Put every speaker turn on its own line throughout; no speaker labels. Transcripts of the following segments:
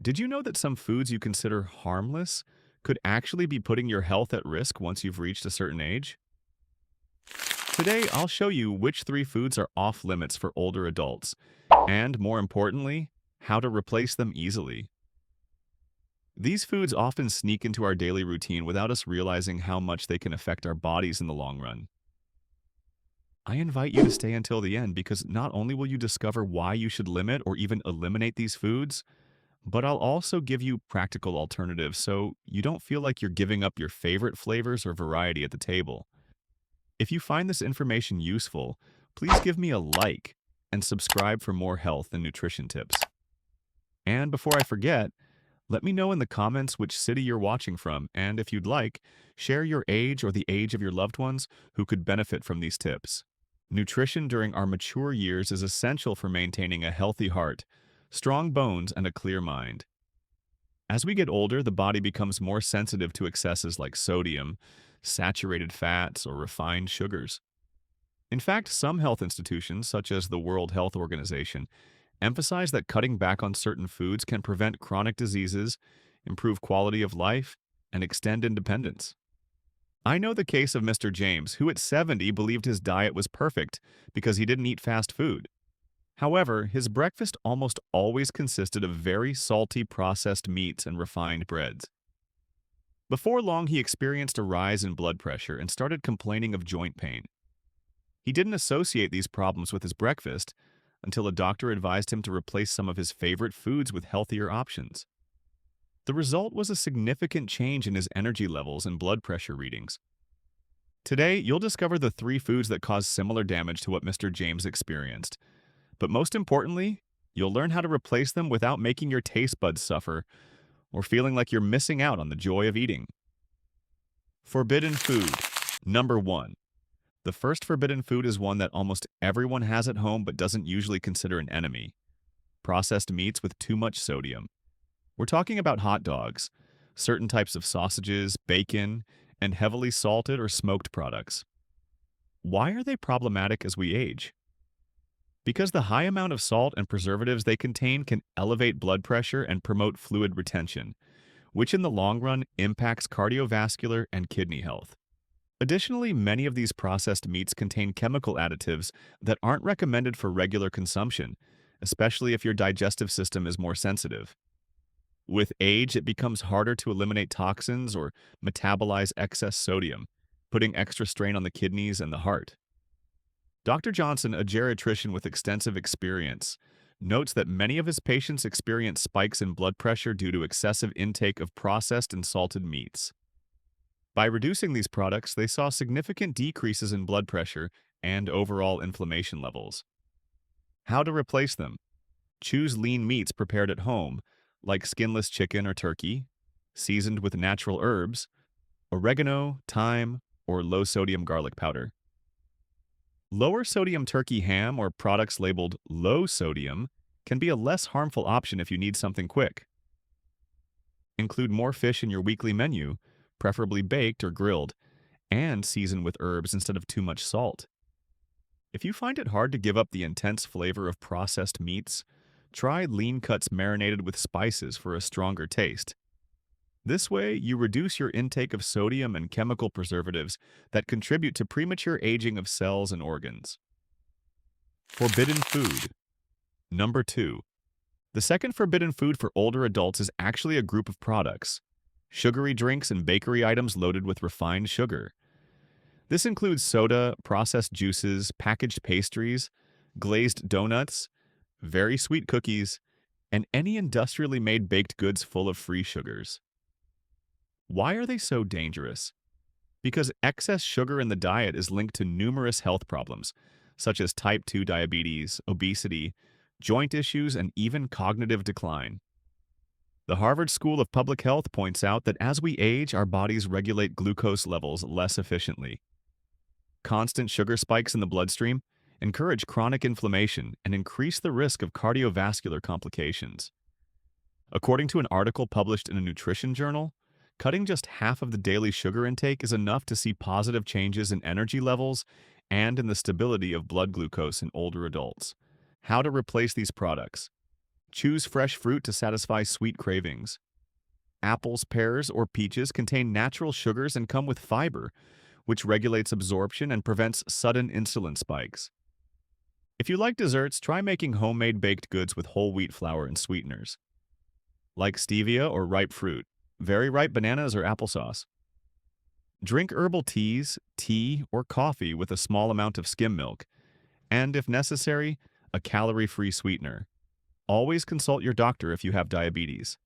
Did you know that some foods you consider harmless could actually be putting your health at risk once you've reached a certain age? Today, I'll show you which three foods are off limits for older adults, and more importantly, how to replace them easily. These foods often sneak into our daily routine without us realizing how much they can affect our bodies in the long run. I invite you to stay until the end because not only will you discover why you should limit or even eliminate these foods, but I'll also give you practical alternatives so you don't feel like you're giving up your favorite flavors or variety at the table. If you find this information useful, please give me a like and subscribe for more health and nutrition tips. And before I forget, let me know in the comments which city you're watching from, and if you'd like, share your age or the age of your loved ones who could benefit from these tips. Nutrition during our mature years is essential for maintaining a healthy heart, strong bones, and a clear mind. As we get older, the body becomes more sensitive to excesses like sodium, saturated fats, or refined sugars. In fact, some health institutions, such as the World Health Organization, emphasize that cutting back on certain foods can prevent chronic diseases, improve quality of life, and extend independence. I know the case of Mr. James, who at 70 believed his diet was perfect because he didn't eat fast food. However, his breakfast almost always consisted of very salty processed meats and refined breads. Before long, he experienced a rise in blood pressure and started complaining of joint pain. He didn't associate these problems with his breakfast until a doctor advised him to replace some of his favorite foods with healthier options. The result was a significant change in his energy levels and blood pressure readings. Today, you'll discover the three foods that cause similar damage to what Mr. James experienced. But most importantly, you'll learn how to replace them without making your taste buds suffer or feeling like you're missing out on the joy of eating. Forbidden food. Number 1. The first forbidden food is one that almost everyone has at home but doesn't usually consider an enemy. Processed meats with too much sodium. We're talking about hot dogs, certain types of sausages, bacon, and heavily salted or smoked products. Why are they problematic as we age? Because the high amount of salt and preservatives they contain can elevate blood pressure and promote fluid retention, which in the long run impacts cardiovascular and kidney health. Additionally, many of these processed meats contain chemical additives that aren't recommended for regular consumption, especially if your digestive system is more sensitive. With age, it becomes harder to eliminate toxins or metabolize excess sodium, putting extra strain on the kidneys and the heart. Dr. Johnson, a geriatrician with extensive experience, notes that many of his patients experience spikes in blood pressure due to excessive intake of processed and salted meats. By reducing these products, they saw significant decreases in blood pressure and overall inflammation levels. How to replace them? Choose lean meats prepared at home, like skinless chicken or turkey, seasoned with natural herbs, oregano, thyme, or low-sodium garlic powder. Lower sodium turkey ham or products labeled low sodium can be a less harmful option if you need something quick. Include more fish in your weekly menu, preferably baked or grilled, and season with herbs instead of too much salt. If you find it hard to give up the intense flavor of processed meats, try lean cuts marinated with spices for a stronger taste. This way, you reduce your intake of sodium and chemical preservatives that contribute to premature aging of cells and organs. Forbidden food. Number 2. The second forbidden food for older adults is actually a group of products: sugary drinks and bakery items loaded with refined sugar. This includes soda, processed juices, packaged pastries, glazed donuts, very sweet cookies, and any industrially made baked goods full of free sugars. Why are they so dangerous? Because excess sugar in the diet is linked to numerous health problems, such as type 2 diabetes, obesity, joint issues, and even cognitive decline. The Harvard School of Public Health points out that as we age, our bodies regulate glucose levels less efficiently. Constant sugar spikes in the bloodstream encourage chronic inflammation and increase the risk of cardiovascular complications. According to an article published in a nutrition journal, cutting just half of the daily sugar intake is enough to see positive changes in energy levels and in the stability of blood glucose in older adults. How to replace these products? Choose fresh fruit to satisfy sweet cravings. Apples, pears, or peaches contain natural sugars and come with fiber, which regulates absorption and prevents sudden insulin spikes. If you like desserts, try making homemade baked goods with whole wheat flour and sweeteners, like stevia or ripe fruit, very ripe bananas or applesauce. Drink herbal teas, tea, or coffee with a small amount of skim milk, and, if necessary, a calorie-free sweetener. Always consult your doctor if you have diabetes.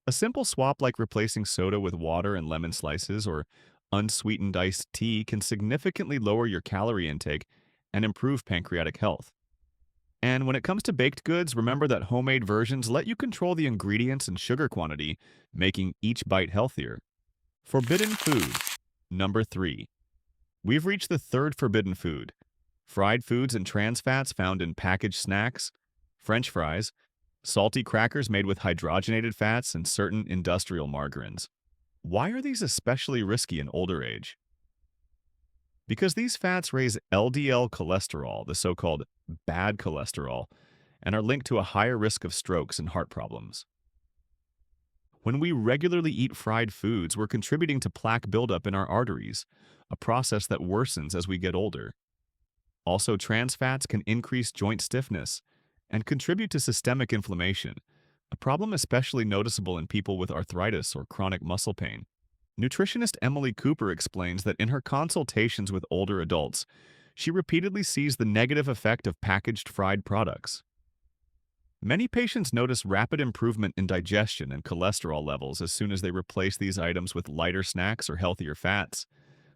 A simple swap like replacing soda with water and lemon slices or unsweetened iced tea can significantly lower your calorie intake and improve pancreatic health. And when it comes to baked goods, remember that homemade versions let you control the ingredients and sugar quantity, making each bite healthier. Forbidden food. Number 3. We've reached the third forbidden food: fried foods and trans fats found in packaged snacks, French fries, salty crackers made with hydrogenated fats, and certain industrial margarines. Why are these especially risky in older age? Because these fats raise LDL cholesterol, the so-called bad cholesterol, and are linked to a higher risk of strokes and heart problems. When we regularly eat fried foods, we're contributing to plaque buildup in our arteries, a process that worsens as we get older. Also, trans fats can increase joint stiffness and contribute to systemic inflammation, a problem especially noticeable in people with arthritis or chronic muscle pain. Nutritionist Emily Cooper explains that in her consultations with older adults, she repeatedly sees the negative effect of packaged fried products. Many patients notice rapid improvement in digestion and cholesterol levels as soon as they replace these items with lighter snacks or healthier fats,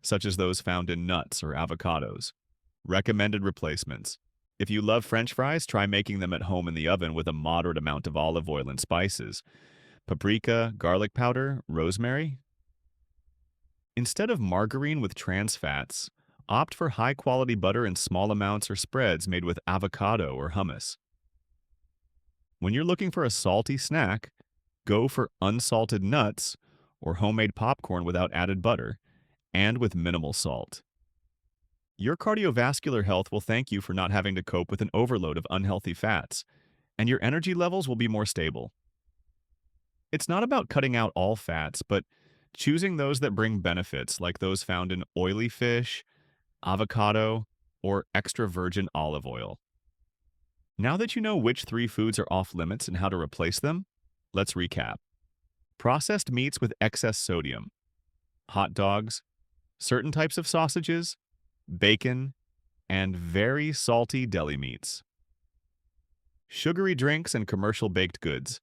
such as those found in nuts or avocados. Recommended replacements. If you love French fries, try making them at home in the oven with a moderate amount of olive oil and spices, paprika, garlic powder, rosemary. Instead of margarine with trans fats, opt for high-quality butter in small amounts or spreads made with avocado or hummus. When you're looking for a salty snack, go for unsalted nuts or homemade popcorn without added butter and with minimal salt. Your cardiovascular health will thank you for not having to cope with an overload of unhealthy fats, and your energy levels will be more stable. It's not about cutting out all fats, but choosing those that bring benefits, like those found in oily fish, avocado, or extra virgin olive oil. Now that you know which 3 foods are off limits and how to replace them, let's recap. Processed meats with excess sodium, hot dogs, certain types of sausages, bacon, and very salty deli meats. Sugary drinks and commercial baked goods,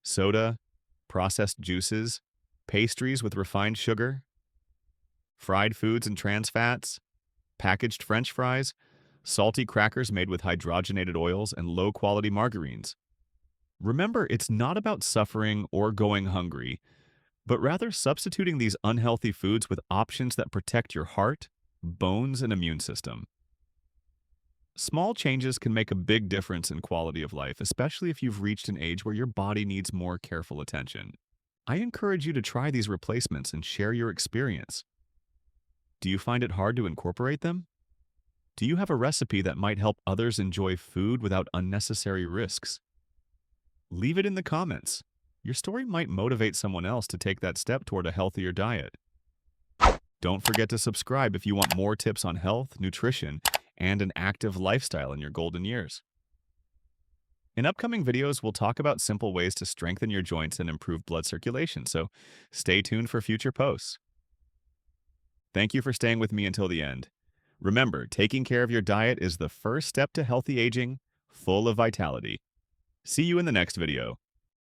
soda, processed juices, pastries with refined sugar, fried foods and trans fats, packaged French fries, salty crackers made with hydrogenated oils, and low-quality margarines. Remember, it's not about suffering or going hungry, but rather substituting these unhealthy foods with options that protect your heart, bones, and immune system. Small changes can make a big difference in quality of life, especially if you've reached an age where your body needs more careful attention. I encourage you to try these replacements and share your experience. Do you find it hard to incorporate them? Do you have a recipe that might help others enjoy food without unnecessary risks? Leave it in the comments. Your story might motivate someone else to take that step toward a healthier diet. Don't forget to subscribe if you want more tips on health, nutrition, and an active lifestyle in your golden years. In upcoming videos, we'll talk about simple ways to strengthen your joints and improve blood circulation, so stay tuned for future posts. Thank you for staying with me until the end. Remember, taking care of your diet is the first step to healthy aging, full of vitality. See you in the next video.